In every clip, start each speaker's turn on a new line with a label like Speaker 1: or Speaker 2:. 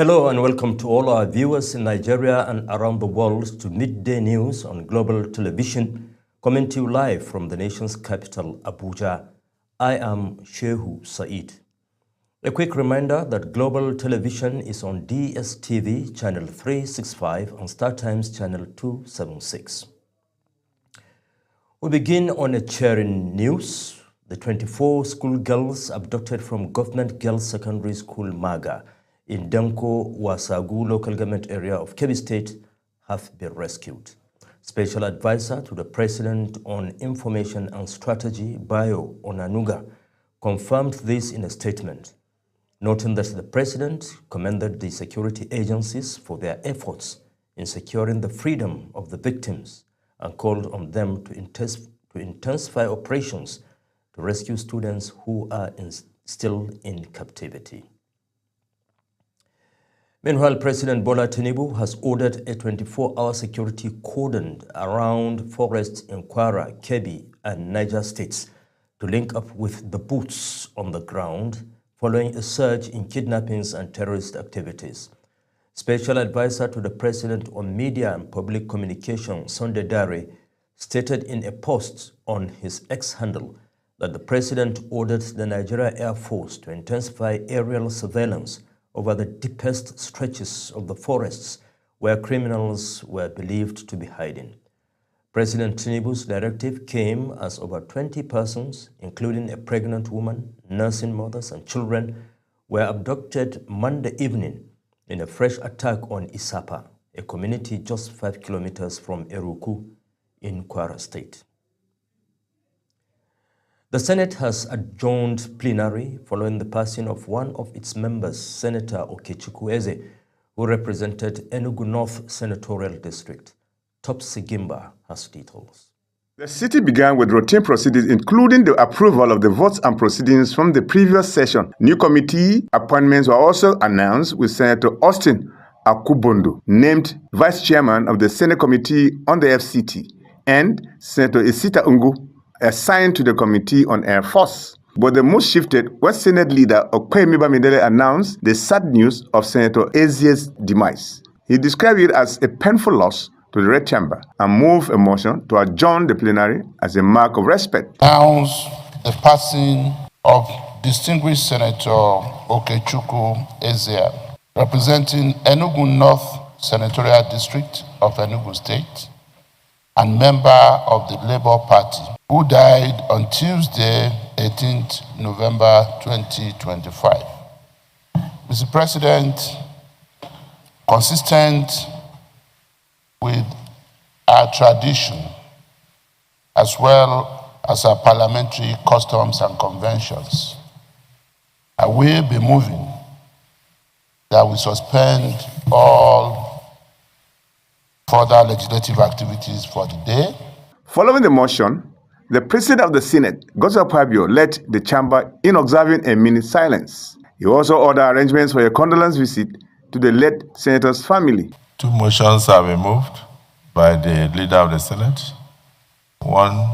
Speaker 1: Hello and welcome to all our viewers in Nigeria and around the world to Midday News on Global Television, coming to you live from the nation's capital, Abuja. I am Shehu Said. A quick reminder that Global Television is on DSTV channel 365 and StarTimes channel 276. We begin on a cheering news. The 24 schoolgirls abducted from Government Girls Secondary School Maga in Danko Wasagu local government area of Kebbi State have been rescued. Special Advisor to the President on Information and Strategy, Bayo Onanuga, confirmed this in a statement, noting that the President commended the security agencies for their efforts in securing the freedom of the victims and called on them to intensify operations to rescue students who are still in captivity. Meanwhile, President Bola Tinubu has ordered a 24-hour security cordon around forests in Kwara, Kebbi, and Niger states to link up with the boots on the ground following a surge in kidnappings and terrorist activities. Special Advisor to the President on Media and Public Communication, Sunday Dare, stated in a post on his X handle that the President ordered the Nigeria Air Force to intensify aerial surveillance over the deepest stretches of the forests where criminals were believed to be hiding. President Tinubu's directive came as over 20 persons, including a pregnant woman, nursing mothers, and children, were abducted Monday evening in a fresh attack on Isapa, a community just 5 kilometers from Eruku in Kwara State. The Senate has adjourned plenary following the passing of one of its members, Senator Okechukwu Eze, who represented Enugu North Senatorial District. Topsy Gimba has details.
Speaker 2: The city began with routine proceedings, including the approval of the votes and proceedings from the previous session. New committee appointments were also announced, with Senator Austin Akubondo named Vice Chairman of the Senate Committee on the FCT, and Senator Isita Ungu assigned to the Committee on Air Force. But the mood shifted when Senate leader Okwemi Bamidele announced the sad news of Senator Eze's demise. He described it as a painful loss to the Red Chamber and moved a motion to adjourn the plenary as a mark of respect.
Speaker 3: Announce the passing of distinguished Senator Okechukwu Eze, representing Enugu North Senatorial District of Enugu State and member of the Labour Party, who died on Tuesday, 18th November 2025. Mr. President, consistent with our tradition as well as our parliamentary customs and conventions, I will be moving that we suspend all further legislative activities for the day.
Speaker 2: Following the motion, the President of the Senate, Godswill Akpabio, led the chamber in observing a minute silence. He also ordered arrangements for a condolence visit to the late senator's family.
Speaker 4: Two motions have been moved by the leader of the Senate. One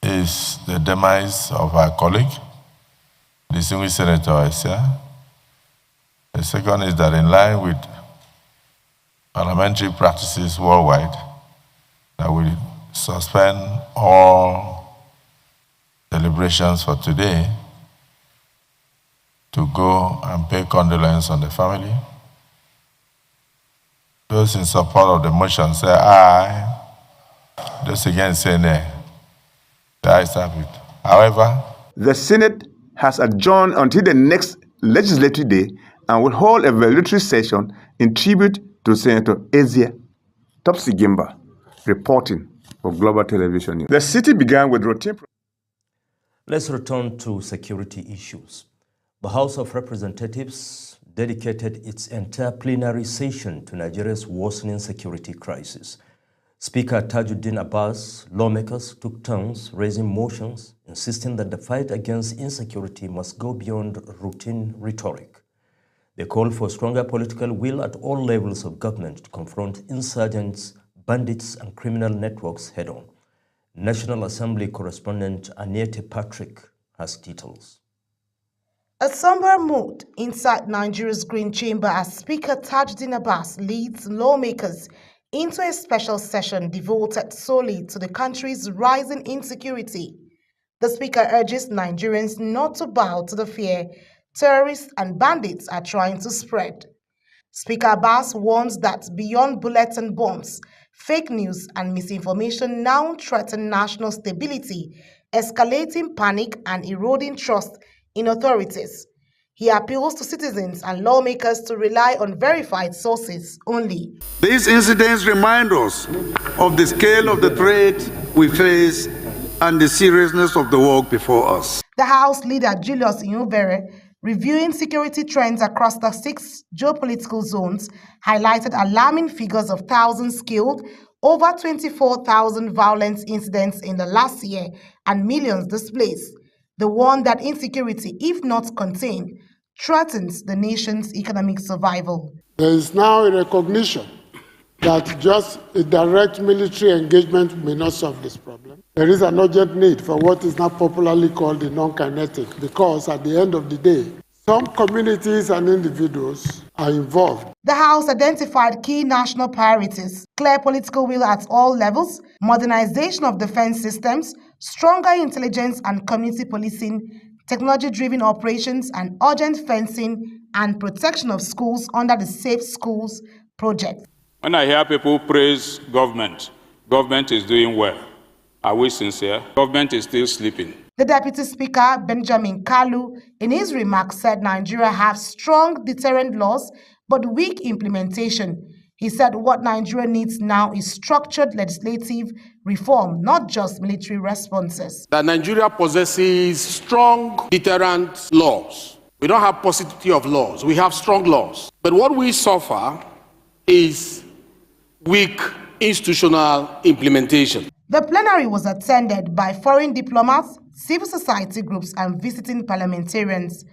Speaker 4: is the demise of our colleague, distinguished Senator Esia. The second is that in line with parliamentary practices worldwide, that we suspend all deliberations for today to go and pay condolence on the family. Those in support of the motion say aye. Those against say nay. The ayes have it. However,
Speaker 2: the Senate has adjourned until the next legislative day and will hold a valedictory session in tribute to Senator Eze. Topsy Gimba reporting for Global Television News. The city began with routine.
Speaker 1: Let's return to security issues. The House of Representatives dedicated its entire plenary session to Nigeria's worsening security crisis. Speaker Tajuddin Abbas, lawmakers took turns raising motions, insisting that the fight against insecurity must go beyond routine rhetoric. They called for stronger political will at all levels of government to confront insurgents, bandits, and criminal networks head-on. National Assembly correspondent Aniete Patrick has details.
Speaker 5: A somber mood inside Nigeria's Green Chamber as Speaker Tajuddin Abbas leads lawmakers into a special session devoted solely to the country's rising insecurity. The Speaker urges Nigerians not to bow to the fear terrorists and bandits are trying to spread. Speaker Abbas warns that beyond bullets and bombs, fake news and misinformation now threaten national stability, escalating panic and eroding trust in authorities. He appeals to citizens and lawmakers to rely on verified sources only.
Speaker 6: These incidents remind us of the scale of the threat we face and the seriousness of the work before us.
Speaker 5: The House leader Julius Nyubere, reviewing security trends across the 6 geopolitical zones, highlighted alarming figures of thousands killed, over 24,000 violent incidents in the last year, and millions displaced. The one that insecurity, if not contained, threatens the nation's economic survival.
Speaker 7: There is now a recognition that just a direct military engagement may not solve this problem. There is an urgent need for what is now popularly called the non-kinetic, because at the end of the day, some communities and individuals are involved.
Speaker 5: The House identified key national priorities: clear political will at all levels, modernization of defense systems, stronger intelligence and community policing, technology-driven operations, and urgent fencing and protection of schools under the Safe Schools project.
Speaker 8: When I hear people praise government is doing well. Are we sincere? Government is still sleeping.
Speaker 5: The Deputy Speaker, Benjamin Kalu, in his remarks said Nigeria has strong deterrent laws but weak implementation. He said what Nigeria needs now is structured legislative reform, not just military responses.
Speaker 9: That Nigeria possesses strong deterrent laws. We don't have paucity of laws, we have strong laws. But what we suffer is weak institutional implementation.
Speaker 5: The plenary was attended by foreign diplomats, civil society groups, and visiting parliamentarians.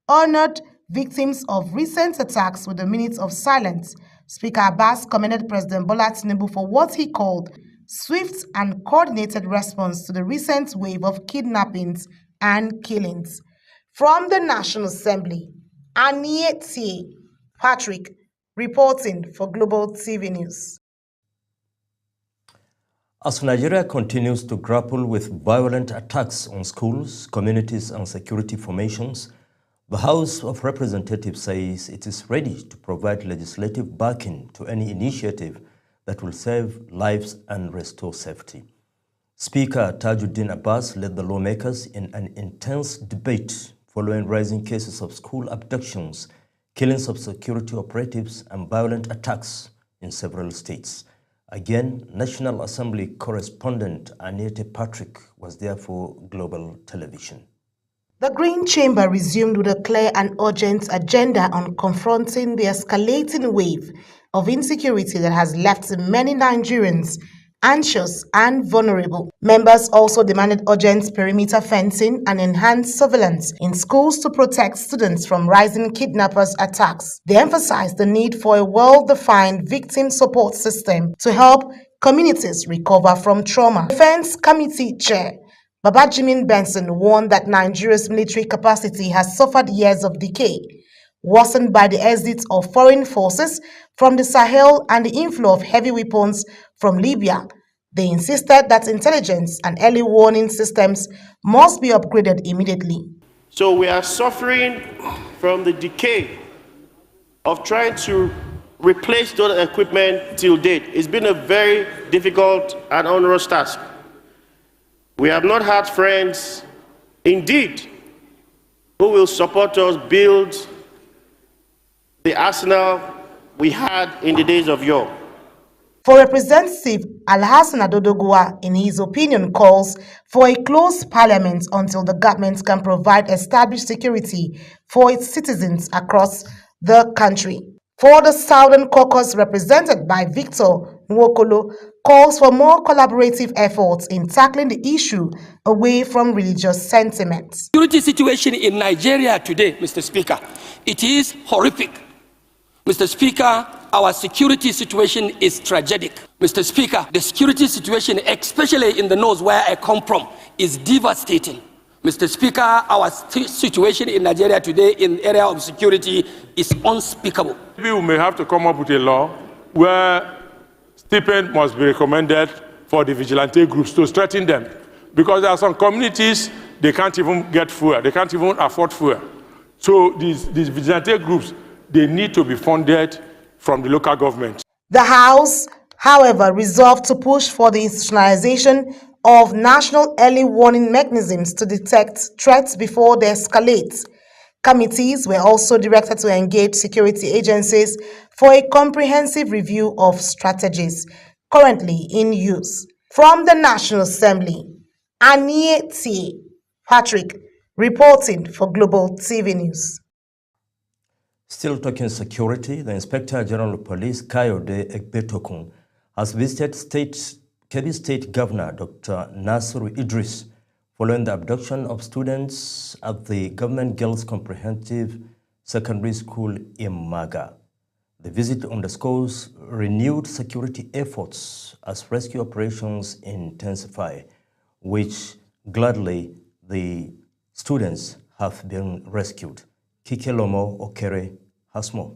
Speaker 5: Honored victims of recent attacks with a minute of silence. Speaker Abbas commended President Bola Tinubu for what he called swift and coordinated response to the recent wave of kidnappings and killings. From the National Assembly, Anieti Patrick reporting for Global TV News.
Speaker 1: As Nigeria continues to grapple with violent attacks on schools, communities, and security formations, the House of Representatives says it is ready to provide legislative backing to any initiative that will save lives and restore safety. Speaker Tajuddin Abbas led the lawmakers in an intense debate following rising cases of school abductions, killings of security operatives, and violent attacks in several states. Again, National Assembly correspondent Aniete Patrick was there for Global Television.
Speaker 5: The Green Chamber resumed with a clear and urgent agenda on confronting the escalating wave of insecurity that has left many Nigerians anxious and vulnerable. Members also demanded urgent perimeter fencing and enhanced surveillance in schools to protect students from rising kidnappers' attacks. They emphasized the need for a well-defined victim support system to help communities recover from trauma. Defense Committee Chair Babajimin Benson warned that Nigeria's military capacity has suffered years of decay, worsened by the exit of foreign forces from the Sahel and the inflow of heavy weapons from Libya. They insisted that intelligence and early warning systems must be upgraded immediately.
Speaker 10: So we are suffering from the decay of trying to replace that equipment till date. It's been a very difficult and onerous task. We have not had friends, indeed, who will support us build the arsenal we had in the days of yore.
Speaker 5: For Representative Alhassan Adodogwa, in his opinion, calls for a closed parliament until the government can provide established security for its citizens across the country. For the Southern Caucus, represented by Victor Nwokolo, calls for more collaborative efforts in tackling the issue away from religious sentiments.
Speaker 11: Security situation in Nigeria today, Mr. Speaker, it is horrific. Mr. Speaker, our security situation is tragic. Mr. Speaker, the security situation, especially in the north where I come from, is devastating. Mr. Speaker, our situation in Nigeria today in the area of security is unspeakable.
Speaker 8: We may have to come up with a law where stipend must be recommended for the vigilante groups to strengthen them. Because there are some communities, they can't even get fuel, they can't even afford fuel. So these vigilante groups, they need to be funded from the local government.
Speaker 5: The House, however, resolved to push for the institutionalization of national early warning mechanisms to detect threats before they escalate. Committees were also directed to engage security agencies for a comprehensive review of strategies currently in use. From the National Assembly, Anieti Patrick reporting for Global TV News.
Speaker 1: Still talking security, the Inspector General of Police, Kayode Egbetokun, has visited Kebbi State Governor Dr. Nasiru Idris following the abduction of students at the Government Girls Comprehensive Secondary School in Maga. The visit underscores renewed security efforts as rescue operations intensify, which gladly the students have been rescued. Kike Lomo Okere has more.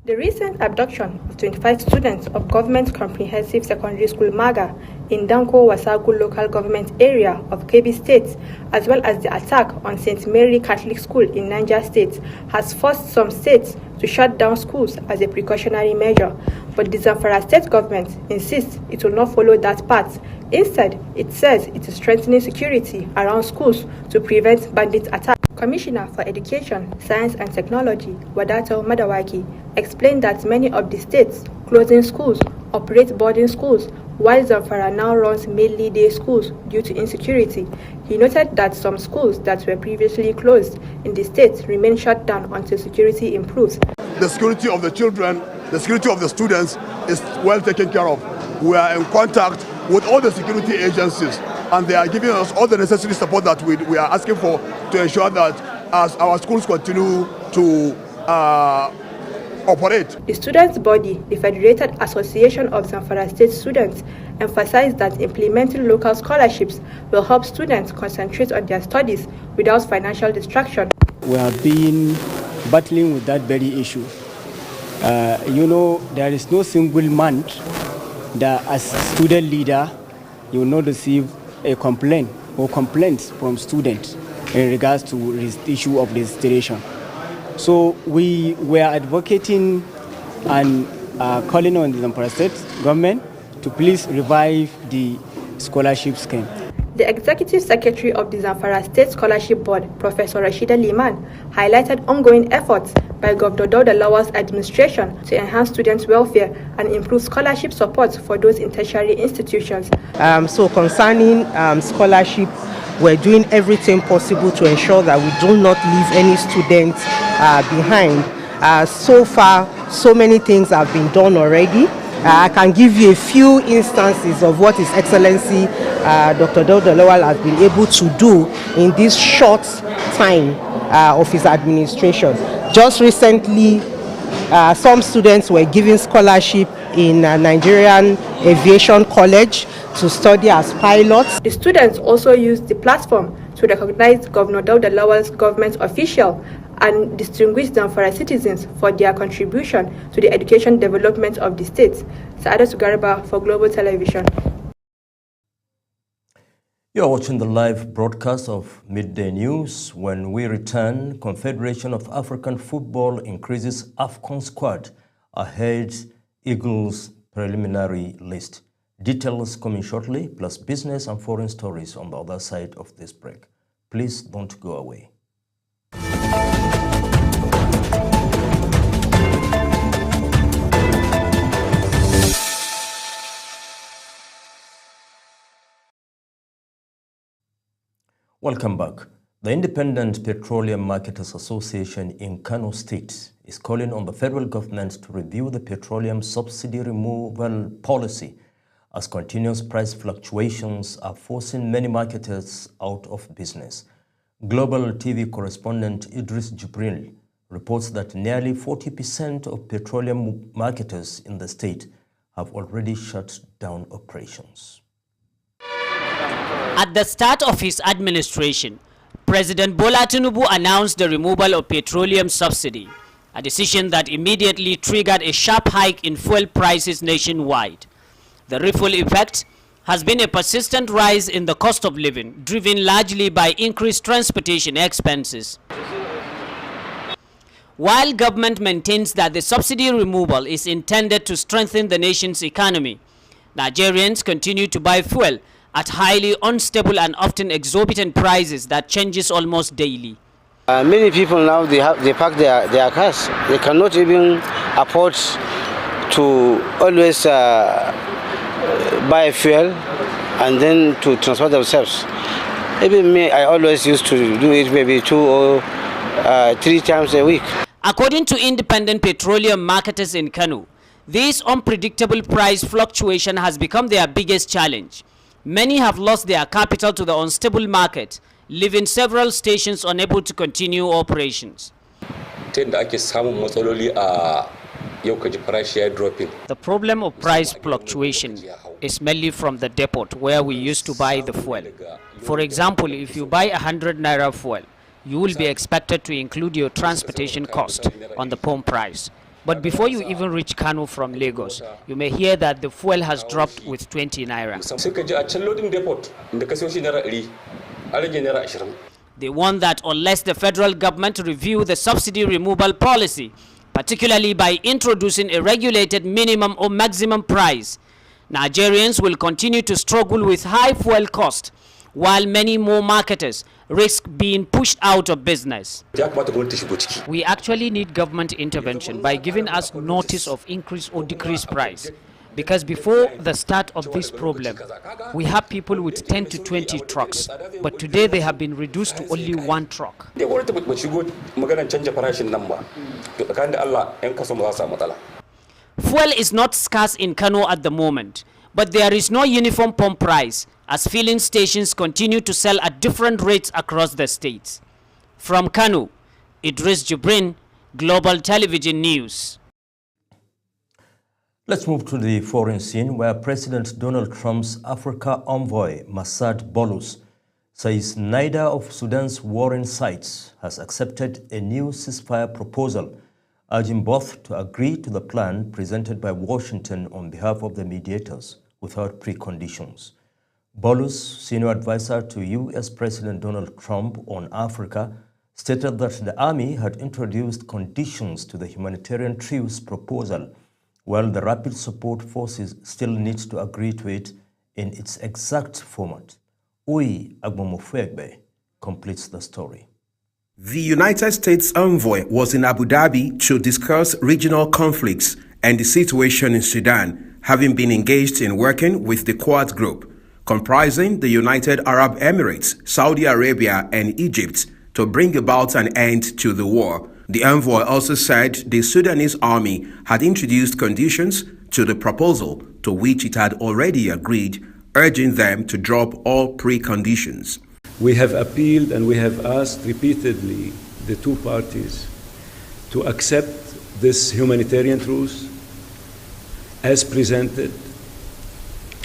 Speaker 12: The recent abduction of 25 students of Government Comprehensive Secondary School Maga in Danko Wasagu local government area of Kebbi State, as well as the attack on St. Mary Catholic School in Niger State, has forced some states to shut down schools as a precautionary measure. But the Zamfara state government insists it will not follow that path. Instead, it says it is strengthening security around schools to prevent bandit attacks. Commissioner for Education, Science and Technology, Wadato Madawaki, explained that many of the states closing schools operate boarding schools, while Zamfara now runs mainly day schools due to insecurity. He noted that some schools that were previously closed in the state remain shut down until security improves.
Speaker 13: The security of the children, the security of the students is well taken care of. We are in contact with all the security agencies, and they are giving us all the necessary support that we are asking for to ensure that as our schools continue to operate.
Speaker 12: The students' body, the Federated Association of Zamfara State Students, emphasized that implementing local scholarships will help students concentrate on their studies without financial distraction.
Speaker 14: We have been battling with that very issue. There is no single month that as student leader you will not receive a complaint or complaints from students in regards to the issue of registration. So we were advocating and calling on the Zamfara State government to please revive the scholarship scheme.
Speaker 12: The Executive Secretary of the Zamfara State Scholarship Board, Professor Rashida Liman, highlighted ongoing efforts by Governor Dauda Lawal's administration to enhance student welfare and improve scholarship support for those in tertiary institutions.
Speaker 15: So concerning scholarship, we're doing everything possible to ensure that we do not leave any students behind. So far, so many things have been done already. I can give you a few instances of what His Excellency Dr. Dauda Lawal has been able to do in this short time of his administration. Just recently, some students were given scholarship in Nigerian Aviation College to study as pilots.
Speaker 12: The students also used the platform to recognize Governor Dauda Lawal's government official and distinguish Zamfara citizens for their contribution to the education development of the state. Saada Sugarba for Global Television.
Speaker 1: You are watching the live broadcast of Midday News. When we return, Confederation of African Football increases AFCON squad ahead Eagles preliminary list. Details coming shortly, plus business and foreign stories on the other side of this break. Please don't go away. Welcome back. The Independent Petroleum Marketers Association in Kano State is calling on the federal government to review the petroleum subsidy removal policy, as continuous price fluctuations are forcing many marketers out of business. Global TV correspondent Idris Jibril reports that nearly 40% of petroleum marketers in the state have already shut down operations.
Speaker 16: At the start of his administration, President Bola Tinubu announced the removal of petroleum subsidy, a decision that immediately triggered a sharp hike in fuel prices nationwide. The ripple effect has been a persistent rise in the cost of living, driven largely by increased transportation expenses. While government maintains that the subsidy removal is intended to strengthen the nation's economy, Nigerians continue to buy fuel at highly unstable and often exorbitant prices that changes almost daily.
Speaker 17: Many people now, they park their cars. They cannot even afford to always buy fuel and then to transport themselves. Even me, I always used to do it maybe 2 or 3 times a week.
Speaker 16: According to independent petroleum marketers in Kano, this unpredictable price fluctuation has become their biggest challenge. Many have lost their capital to the unstable market, leaving several stations unable to continue operations. The problem of price fluctuation is mainly from the depot where we used to buy the fuel. For example, if you buy 100 naira fuel, you will be expected to include your transportation cost on the pump price. But before you even reach Kano from Lagos, you may hear that the fuel has dropped with 20 naira. They warn that unless the federal government review the subsidy removal policy, particularly by introducing a regulated minimum or maximum price, Nigerians will continue to struggle with high fuel cost, while many more marketers risk being pushed out of business. We actually need government intervention by giving us notice of increase or decrease price. Because before the start of this problem, we have people with 10 to 20 trucks, but today they have been reduced to only 1 truck. Fuel is not scarce in Kano at the moment, but there is no uniform pump price, as filling stations continue to sell at different rates across the states. From Kano, Idris Jibrin, Global Television News.
Speaker 1: Let's move to the foreign scene, where President Donald Trump's Africa envoy, Massad Bolus, says neither of Sudan's warring sides has accepted a new ceasefire proposal, urging both to agree to the plan presented by Washington on behalf of the mediators without preconditions. Bolus, senior advisor to U.S. President Donald Trump on Africa, stated that the army had introduced conditions to the humanitarian truce proposal, while the Rapid Support Forces still need to agree to it in its exact format. Uyi Agbomofegbe completes the story.
Speaker 18: The United States envoy was in Abu Dhabi to discuss regional conflicts and the situation in Sudan, having been engaged in working with the Quad Group, comprising the United Arab Emirates, Saudi Arabia, and Egypt, to bring about an end to the war. The envoy also said the Sudanese army had introduced conditions to the proposal to which it had already agreed, urging them to drop all preconditions.
Speaker 19: We have appealed and we have asked repeatedly the two parties to accept this humanitarian truce as presented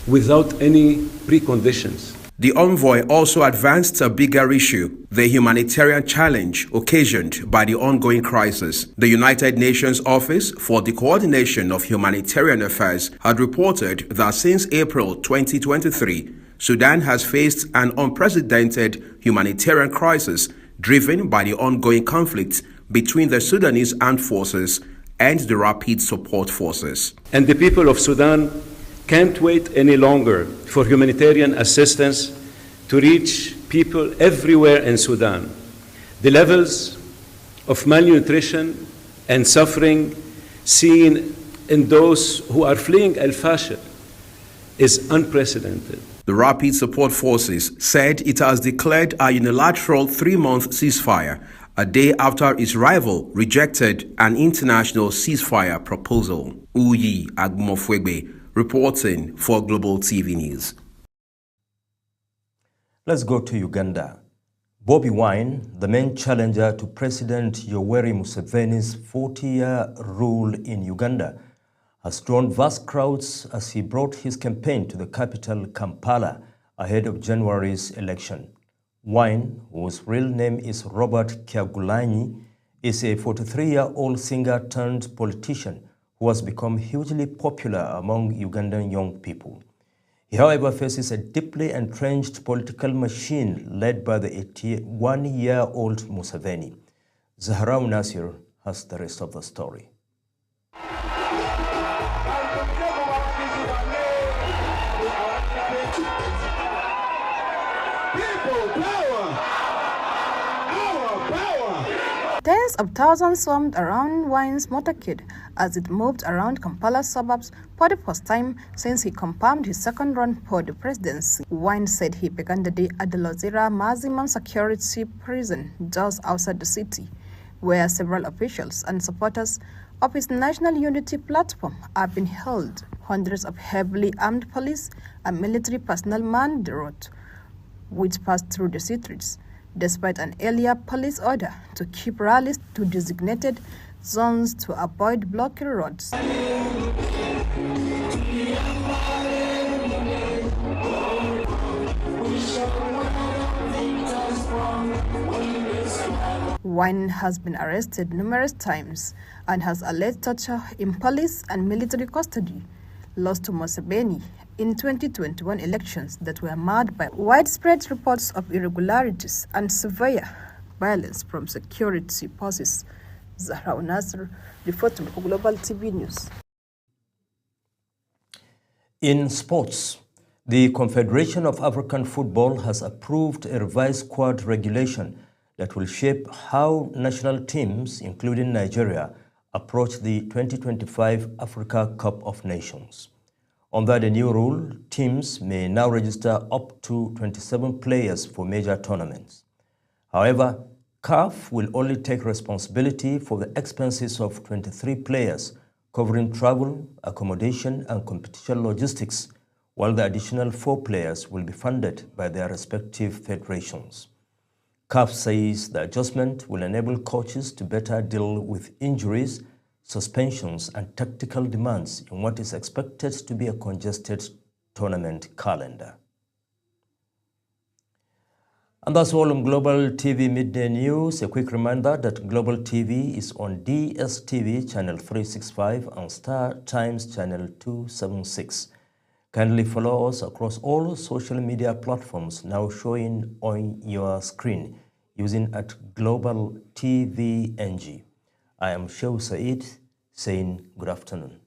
Speaker 19: without any preconditions.
Speaker 18: The envoy also advanced a bigger issue, the humanitarian challenge occasioned by the ongoing crisis. The United Nations Office for the Coordination of Humanitarian Affairs had reported that since April 2023, Sudan has faced an unprecedented humanitarian crisis driven by the ongoing conflict between the Sudanese armed forces and the Rapid Support Forces.
Speaker 19: And the people of Sudan can't wait any longer for humanitarian assistance to reach people everywhere in Sudan. The levels of malnutrition and suffering seen in those who are fleeing al-Fashir is unprecedented.
Speaker 18: The Rapid Support Forces said it has declared a unilateral 3-month ceasefire a day after its rival rejected an international ceasefire proposal. Uyi Agbomofegbe, reporting for Global TV News.
Speaker 1: Let's go to Uganda. Bobi Wine, the main challenger to President Yoweri Museveni's 40-year rule in Uganda, has drawn vast crowds as he brought his campaign to the capital, Kampala, ahead of January's election. Wine, whose real name is Robert Kyagulanyi, is a 43-year-old singer turned politician who has become hugely popular among Ugandan young people. He, however, faces a deeply entrenched political machine led by the 81-year-old Museveni. Zaharau Nasir has the rest of the story.
Speaker 20: Tens of thousands swarmed around Wine's motorcade as it moved around Kampala's suburbs for the first time since he confirmed his second run for the presidency. Wine said he began the day at the Lozera maximum security prison just outside the city, where several officials and supporters of his National Unity platform have been held. Hundreds of heavily armed police and military personnel manned the road, which passed through the streets, despite an earlier police order to keep rallies to designated zones to avoid blocking roads. Wine has been arrested numerous times and has alleged torture in police and military custody, lost to Museveni in 2021 elections that were marred by widespread reports of irregularities and severe violence from security forces. Zahra Nasr, reporting for Global TV News.
Speaker 1: In sports, the Confederation of African Football has approved a revised squad regulation that will shape how national teams, including Nigeria, approach the 2025 Africa Cup of Nations. Under the new rule, teams may now register up to 27 players for major tournaments. However, CAF will only take responsibility for the expenses of 23 players, covering travel, accommodation, and competition logistics, while the additional 4 players will be funded by their respective federations. CAF says the adjustment will enable coaches to better deal with injuries, suspensions, and tactical demands in what is expected to be a congested tournament calendar. And that's all on Global TV Midday News. A quick reminder that Global TV is on DSTV channel 365 and Star Times channel 276. Kindly follow us across all social media platforms now showing on your screen using @Global TV NG. I am Shehu Said saying good afternoon.